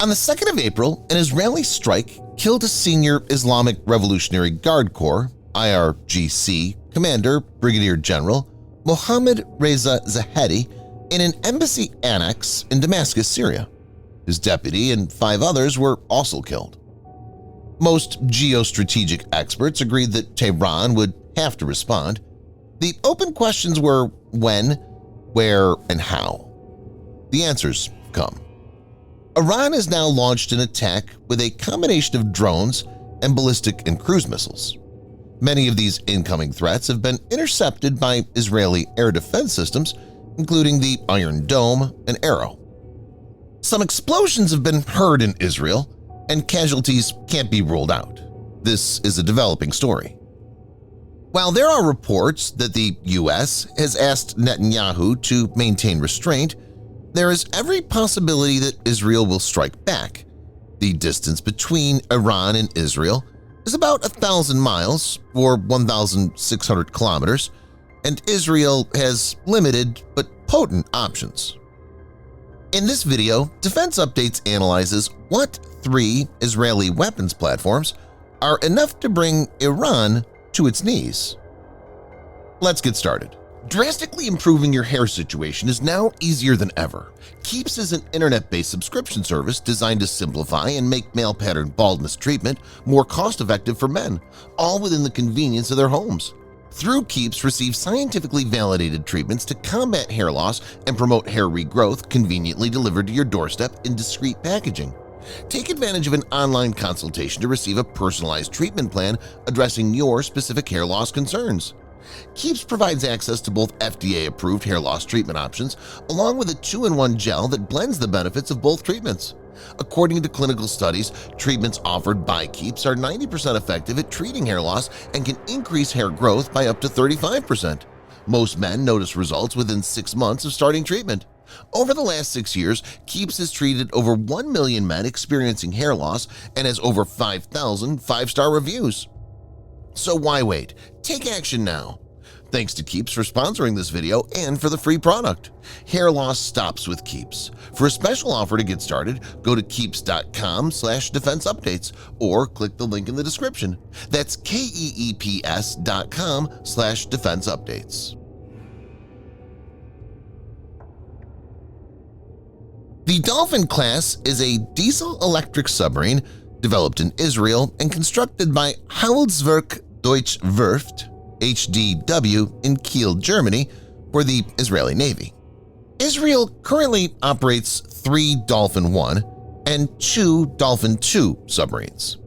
On the 2nd of April, an Israeli strike killed a senior Islamic Revolutionary Guard Corps (IRGC) commander, Brigadier General Mohammad Reza Zahedi, in an embassy annex in Damascus, Syria. His deputy and 5 others were also killed. Most geo-strategic experts agreed that Tehran would have to respond. The open questions were when, where, and how. The answers come. Iran has now launched an attack with a combination of drones and ballistic and cruise missiles. Many of these incoming threats have been intercepted by Israeli air defense systems, including the Iron Dome and Arrow. Some explosions have been heard in Israel, and casualties can't be ruled out. This is a developing story. While there are reports that the U.S. has asked Netanyahu to maintain restraint, there is every possibility that Israel will strike back. The distance between Iran and Israel is about 1,000 miles or 1,600 kilometers, and Israel has limited but potent options. In this video, Defense Updates analyzes what 3 Israeli weapons platforms are enough to bring Iran to its knees. Let's get started. Drastically improving your hair situation is now easier than ever. Keeps is an internet-based subscription service designed to simplify and make male pattern baldness treatment more cost-effective for men, all within the convenience of their homes. Through Keeps, receive scientifically validated treatments to combat hair loss and promote hair regrowth conveniently delivered to your doorstep in discreet packaging. Take advantage of an online consultation to receive a personalized treatment plan addressing your specific hair loss concerns. Keeps provides access to both FDA-approved hair loss treatment options along with a 2-in-1 gel that blends the benefits of both treatments. According to clinical studies, treatments offered by Keeps are 90% effective at treating hair loss and can increase hair growth by up to 35%. Most men notice results within 6 months of starting treatment. Over the last 6 years, Keeps has treated over 1 million men experiencing hair loss and has over 5,000 5-star reviews. So why wait? Take action now! Thanks to Keeps for sponsoring this video and for the free product. Hair loss stops with Keeps. For a special offer to get started, go to keeps.com/defenseupdates or click the link in the description. That's keeps.com/defenseupdates. The Dolphin-CLASS is a diesel-electric submarine developed in Israel and constructed by Handelswerk Deutsche Werft (HDW) in Kiel, Germany, for the Israeli Navy. Israel currently operates 3 Dolphin-1 and 2 Dolphin-2 submarines.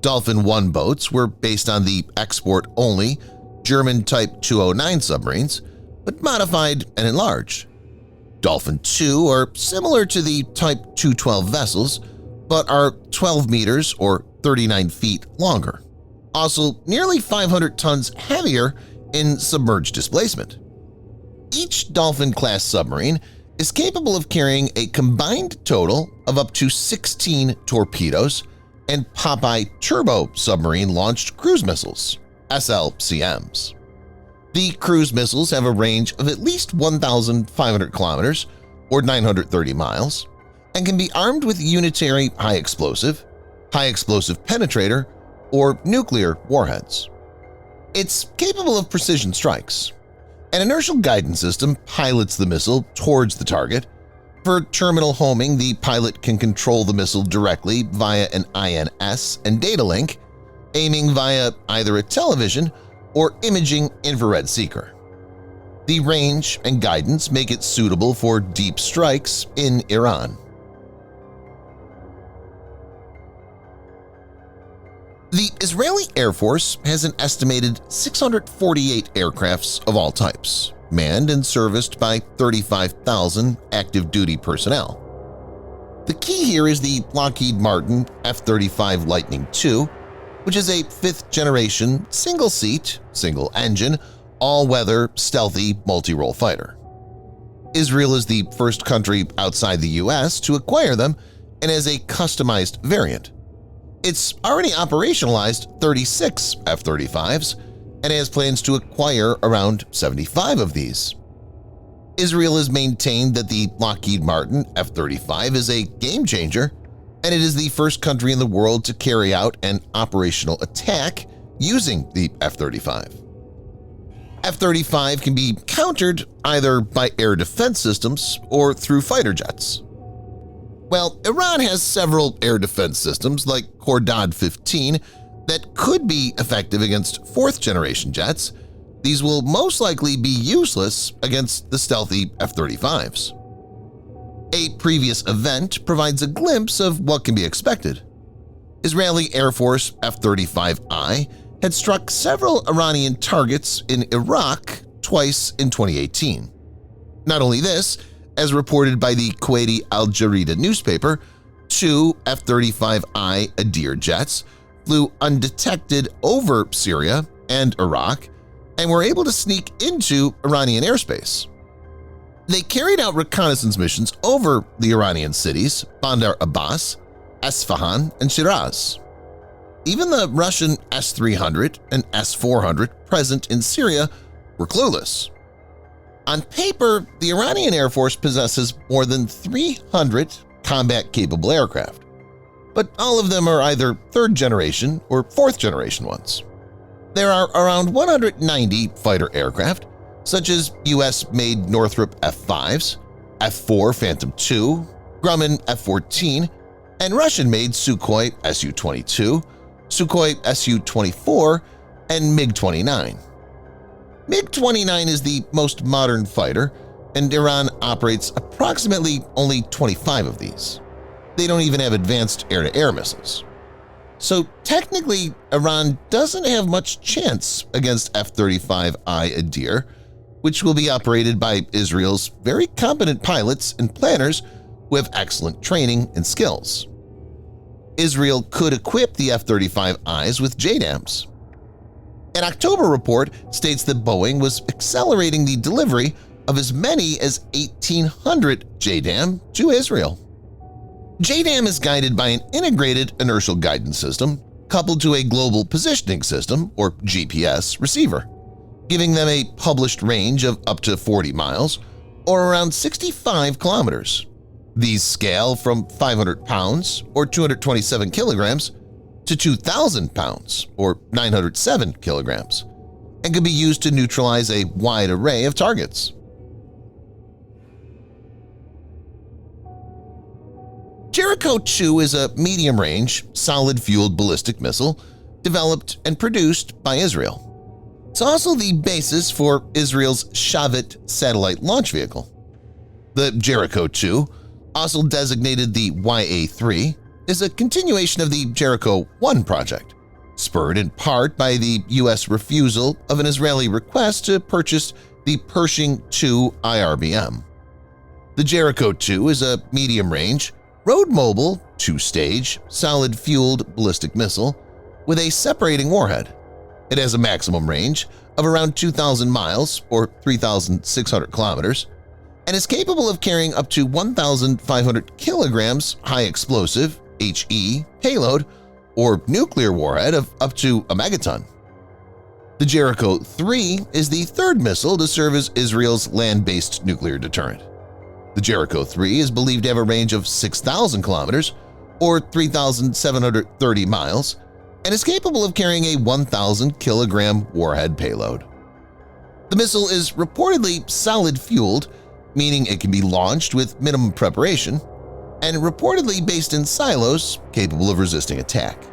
Dolphin-1 boats were based on the export-only German Type 209 submarines, but modified and enlarged. Dolphin-2 are similar to the Type 212 vessels, but are 12 meters or 39 feet longer. Also nearly 500 tons heavier in submerged displacement. Each Dolphin-class submarine is capable of carrying a combined total of up to 16 torpedoes and POPEYE turbo submarine-launched cruise missiles, SLCMs. The cruise missiles have a range of at least 1,500 kilometers or 930 miles and can be armed with unitary high-explosive penetrator, or nuclear warheads. It's capable of precision strikes. An inertial guidance system pilots the missile towards the target. For terminal homing, the pilot can control the missile directly via an INS and data link, aiming via either a television or imaging infrared seeker. The range and guidance make it suitable for deep strikes in Iran. The Israeli Air Force has an estimated 648 aircrafts of all types, manned and serviced by 35,000 active-duty personnel. The key here is the Lockheed Martin F-35 Lightning II, which is a 5th-generation, single-seat, single-engine, all-weather, stealthy multi-role fighter. Israel is the first country outside the U.S. to acquire them and has a customized variant. It's already operationalized 36 F-35s and has plans to acquire around 75 of these. Israel has maintained that the Lockheed Martin F-35 is a game-changer, and it is the first country in the world to carry out an operational attack using the F-35. F-35 can be countered either by air defense systems or through fighter jets. Well, Iran has several air defense systems like Khordad-15 that could be effective against fourth-generation jets. These will most likely be useless against the stealthy F-35s. A previous event provides a glimpse of what can be expected. Israeli Air Force F-35I had struck several Iranian targets in Iraq twice in 2018. Not only this, as reported by the Kuwaiti Al Jarida newspaper, 2 F-35I ADIR jets flew undetected over Syria and Iraq and were able to sneak into Iranian airspace. They carried out reconnaissance missions over the Iranian cities Bandar Abbas, Esfahan, and Shiraz. Even the Russian S-300 and S-400 present in Syria were clueless. On paper, the Iranian Air Force possesses more than 300 combat-capable aircraft, but all of them are either third-generation or fourth-generation ones. There are around 190 fighter aircraft, such as U.S.-made Northrop F-5s, F-4 Phantom II, Grumman F-14, and Russian-made Sukhoi Su-22, Sukhoi Su-24, and MiG-29. MiG-29 is the most modern fighter, and Iran operates approximately only 25 of these. They don't even have advanced air-to-air missiles. So technically, Iran doesn't have much chance against F-35I ADIR, which will be operated by Israel's very competent pilots and planners who have excellent training and skills. Israel could equip the F-35Is with JDAMs. An October report states that Boeing was accelerating the delivery of as many as 1,800 JDAM to Israel. JDAM is guided by an integrated inertial guidance system coupled to a global positioning system, or GPS, receiver, giving them a published range of up to 40 miles, or around 65 kilometers. These scale from 500 pounds, or 227 kilograms, to 2,000 pounds, or 907 kilograms, and can be used to neutralize a wide array of targets. JERICHO-2 is a medium-range, solid-fueled ballistic missile developed and produced by Israel. It's also the basis for Israel's Shavit satellite launch vehicle. The JERICHO-2, also designated the YA-3, is a continuation of the JERICHO-1 project, spurred in part by the U.S. refusal of an Israeli request to purchase the Pershing II IRBM. The JERICHO-2 is a medium-range, road-mobile, two-stage, solid-fueled ballistic missile with a separating warhead. It has a maximum range of around 2,000 miles or 3,600 kilometers and is capable of carrying up to 1,500 kilograms high-explosive HE payload or nuclear warhead of up to a megaton. The JERICHO-3 is the third missile to serve as Israel's land-based nuclear deterrent. The JERICHO-3 is believed to have a range of 6,000 kilometers or 3,730 miles and is capable of carrying a 1,000-kilogram warhead payload. The missile is reportedly solid-fueled, meaning it can be launched with minimum preparation, and reportedly based in silos capable of resisting attack.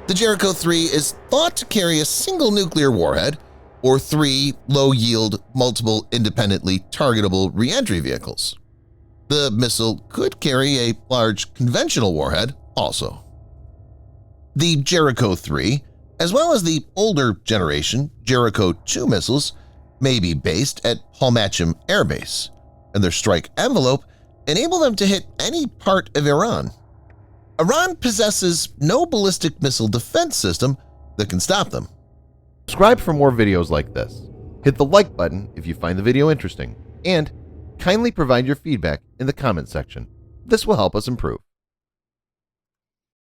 The JERICHO-3 is thought to carry a single nuclear warhead or 3 low-yield, multiple independently targetable reentry vehicles. The missile could carry a large conventional warhead also. The JERICHO-3, as well as the older generation JERICHO-2 missiles, may be based at Halmachim Air Base, and their strike envelope enable them to hit any part of Iran. Iran possesses no ballistic missile defense system that can stop them. Subscribe for more videos like this. Hit the like button if you find the video interesting, and kindly provide your feedback in the comment section. This will help us improve.